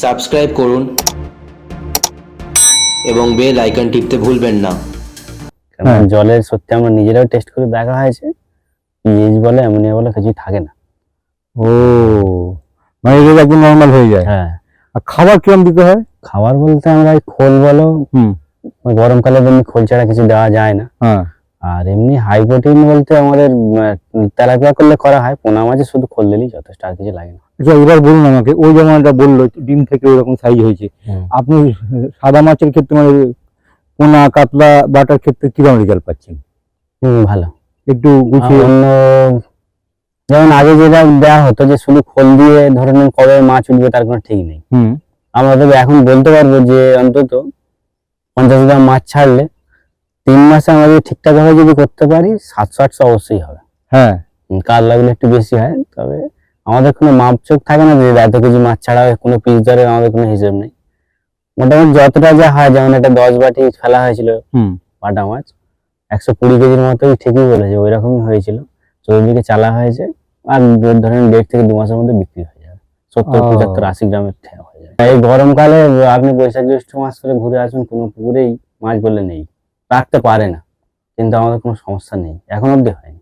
Subscribe করুন এবং bell icon টিপতে ভুলবেন না। কারণ জলের সত্যি আমরা নিজেরাও টেস্ট করে দেখা হয়েছে, পিএইচ বলে অ্যামোনিয়া বলে কিছুই থাকে না। ও মানে এটা একদম নর্মাল হয়ে যায়। হ্যাঁ, আর খাবার কিরম দিতে হয়? খাবার বলতে আমরা এই খোল বলো, ওই গরমকালে এমনি খোল ছাড়া কিছু দেওয়া যায় না। হ্যাঁ, আর এমনি হাই প্রোটিন বলতে আমাদের তেলাপিয়া করলে করা হয়, পোনা মাছে শুধু খোল দিলেই যথেষ্ট, আর কিছু লাগে না। আচ্ছা এবার বলুন আমাকে, ওই যেমন এটা বললো ডিম থেকে ওরকম সাইজ হয়েছে, আপনি সাদা মাছের ক্ষেত্রে মানে পোনা কাতলা বাটার ক্ষেত্রে কিরকম রেজাল্ট পাচ্ছেন? ভালো। একটু গুছিয়ে। অন্য যেমন আগে যেটা দেওয়া হতো যে শুধু খোল দিয়ে ধরে নিন কবে মাছ উঠবে তার কোনো ঠিক নেই। আমরা তবে এখন বলতে পারবো যে অন্তত 50 গ্রাম মাছ ছাড়লে 3 মাসে আমরা যদি ঠিকঠাক ভাবে যদি করতে পারি 700-800 অবশ্যই হবে। হ্যাঁ, কাতলাগুলো একটু বেশি হয়, তবে আমাদের কোনো মাপচোক থাকে না যে এত কেজি মাছ ছাড়া কোনো পিস ধরে আমাদের কোনো হিসেব নেই। মোটামুটি যতটা যা হয়, যেমন একটা 10 বাটি ফেলা হয়েছিল বাটা মাছ, 120 কেজির মতোই, ঠিকই বলেছে, ওই রকমই হয়েছিল। চতুর্দিকে চালা হয়েছে, আর ধরেন 1.5 থেকে 2 মাসের মধ্যে বিক্রি হয়ে যাবে, 70, 75, 80 গ্রামের হয়ে যাবে। এই গরমকালে আপনি বৈশাখ জ্যৈষ্ঠ মাস করে ঘুরে আসুন, কোনো পুকুরেই মাছ বলে নেই, রাখতে পারে না, কিন্তু আমাদের কোনো সমস্যা নেই, এখন অব্দি হয়নি।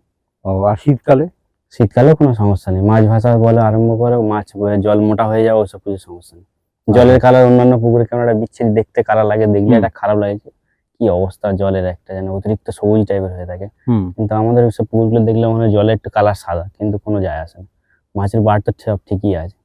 আর শীতকালে? শীতকালেও কোনো সমস্যা নেই, মাছ ভাষা বলে আরম্ভ করে মাছ জল মোটা হয়ে যাবে, ওসব কিছু সমস্যা নেই। জলের কালার অন্যান্য পুকুরে কেমন একটা বিচ্ছিরি দেখতে কালার লাগে, দেখলে এটা খারাপ লাগে, কি অবস্থা জলের একটা যেন অতিরিক্ত সবুজ টাইপের হয়ে থাকে। কিন্তু আমাদের ওইসব পুকুরগুলো দেখলে মনে হয় জলের একটু কালার সাদা, কিন্তু কোনো যায় আসে না, মাছের বাড় তো সব ঠিকই আছে।